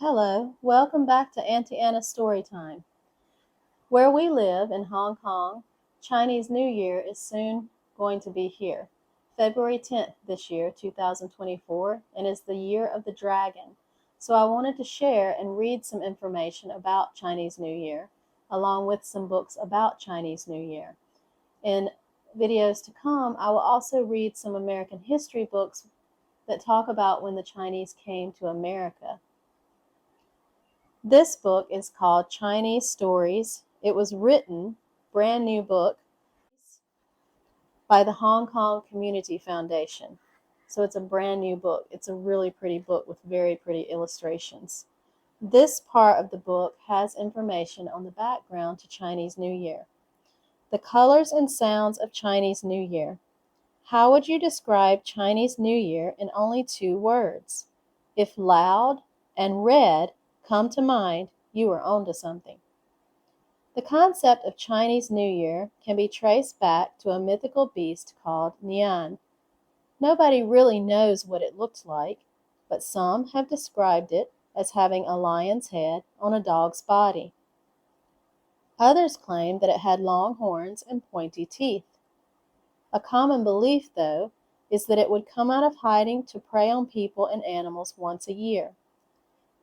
Hello, welcome back to Auntie Anna's Storytime. Where we live in Hong Kong, Chinese New Year is soon going to be here. February 10th this year, 2024, and is the year of the dragon. So I wanted to share and read some information about Chinese New Year, along with some books about Chinese New Year. In videos to come, I will also read some American history books that talk about when the Chinese came to America. This book is called Chinese Stories. It was written, brand new book, by the Hong Kong Community Foundation. So it's a brand new book. It's a really pretty book with very pretty illustrations. This part of the book has information on the background to Chinese New Year. The colors and sounds of Chinese New Year. How would you describe Chinese New Year in only 2 words? If loud and red come to mind, you are onto something. The concept of Chinese New Year can be traced back to a mythical beast called Nian. Nobody really knows what it looked like, but some have described it as having a lion's head on a dog's body. Others claim that it had long horns and pointy teeth. A common belief, though, is that it would come out of hiding to prey on people and animals once a year.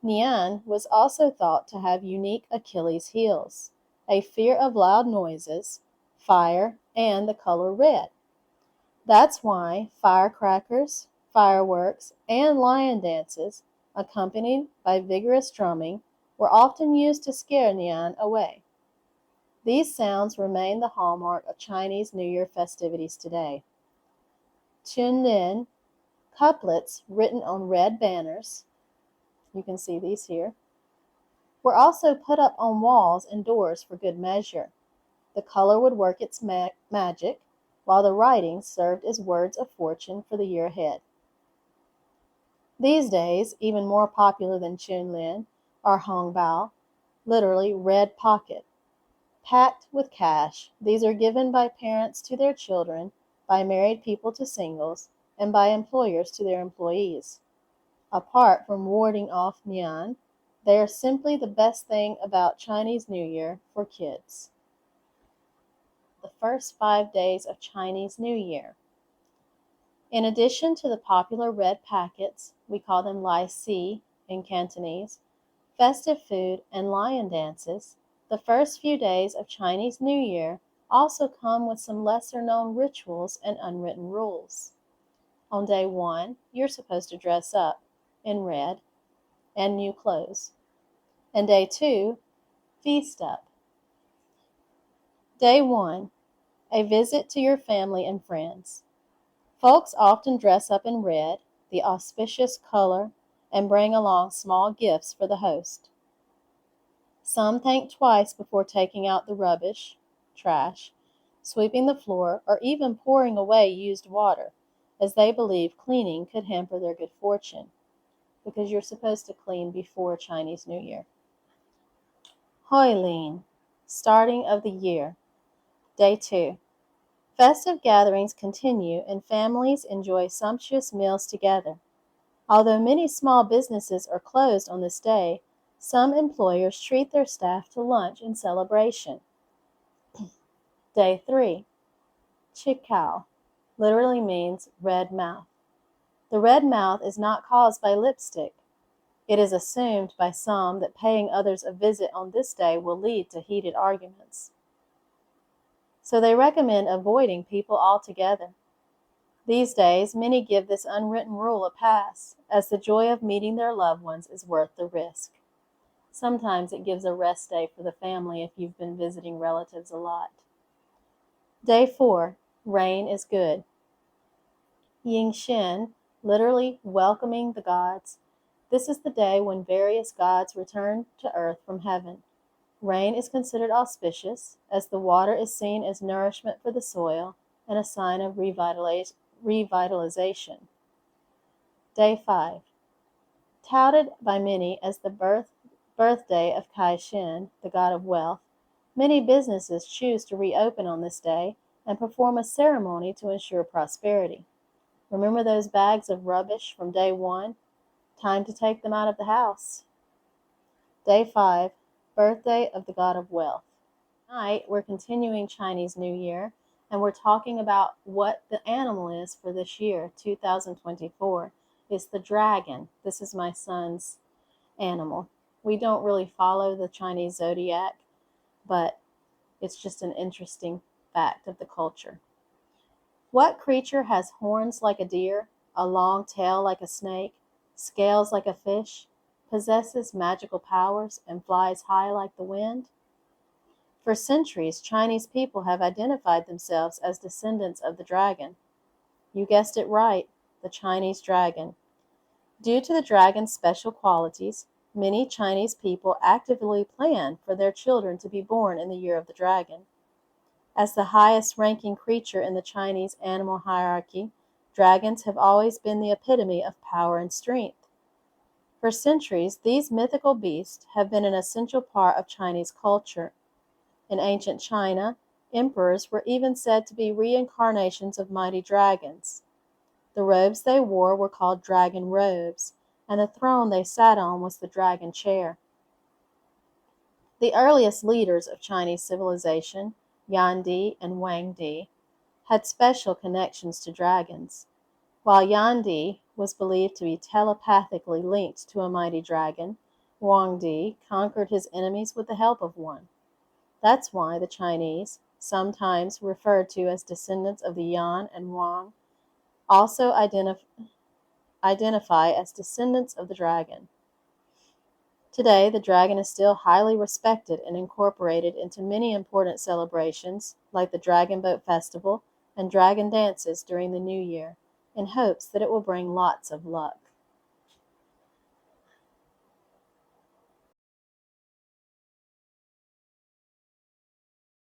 Nian was also thought to have unique Achilles heels, a fear of loud noises, fire, and the color red. That's why firecrackers, fireworks, and lion dances, accompanied by vigorous drumming, were often used to scare Nian away. These sounds remain the hallmark of Chinese New Year festivities today. Chunlin, couplets written on red banners, you can see these here, were also put up on walls and doors for good measure. The color would work its magic, while the writing served as words of fortune for the year ahead. These days, even more popular than Chunlin are Hongbao, literally red pocket. Packed with cash, these are given by parents to their children, by married people to singles, and by employers to their employees. Apart from warding off Nian, they are simply the best thing about Chinese New Year for kids. The first 5 days of Chinese New Year. In addition to the popular red packets, we call them Lai Si in Cantonese, festive food, and lion dances, the first few days of Chinese New Year also come with some lesser-known rituals and unwritten rules. On day 1, you're supposed to dress up in red and new clothes. And day 2, feast up. Day 1, a visit to your family and friends. Folks often dress up in red, the auspicious color, and bring along small gifts for the host. Some think twice before taking out the rubbish, trash, sweeping the floor, or even pouring away used water, as they believe cleaning could hamper their good fortune, because you're supposed to clean before Chinese New Year. Hoilin, starting of the year. Day 2. Festive gatherings continue and families enjoy sumptuous meals together. Although many small businesses are closed on this day, some employers treat their staff to lunch in celebration. Day 3. Chikao literally means red mouth. The red mouth is not caused by lipstick. It is assumed by some that paying others a visit on this day will lead to heated arguments. So they recommend avoiding people altogether. These days, many give this unwritten rule a pass, as the joy of meeting their loved ones is worth the risk. Sometimes it gives a rest day for the family if you've been visiting relatives a lot. Day 4. Rain is good. Yingxian, literally welcoming the gods. This is the day when various gods return to earth from heaven. Rain is considered auspicious, as the water is seen as nourishment for the soil and a sign of revitalization. Day 5. Touted by many as the birthday of Kai Shen, the god of wealth, many businesses choose to reopen on this day and perform a ceremony to ensure prosperity. Remember those bags of rubbish from day 1? Time to take them out of the house. Day 5, Birthday of the God of Wealth. Tonight, we're continuing Chinese New Year, and we're talking about what the animal is for this year, 2024. It's the dragon. This is my son's animal. We don't really follow the Chinese zodiac, but it's just an interesting fact of the culture. What creature has horns like a deer, a long tail like a snake, scales like a fish, possesses magical powers, and flies high like the wind? For centuries, Chinese people have identified themselves as descendants of the dragon. You guessed it right, the Chinese dragon. Due to the dragon's special qualities, many Chinese people actively plan for their children to be born in the year of the dragon. As the highest ranking creature in the Chinese animal hierarchy, dragons have always been the epitome of power and strength. For centuries, these mythical beasts have been an essential part of Chinese culture. In ancient China, emperors were even said to be reincarnations of mighty dragons. The robes they wore were called dragon robes, and the throne they sat on was the dragon chair. The earliest leaders of Chinese civilization, Yan Di and Wang Di, had special connections to dragons. While Yan Di was believed to be telepathically linked to a mighty dragon, Wang Di conquered his enemies with the help of one. That's why the Chinese, sometimes referred to as descendants of the Yan and Wang, also identify as descendants of the dragon. Today, the dragon is still highly respected and incorporated into many important celebrations, like the Dragon Boat Festival and dragon dances during the New Year, in hopes that it will bring lots of luck.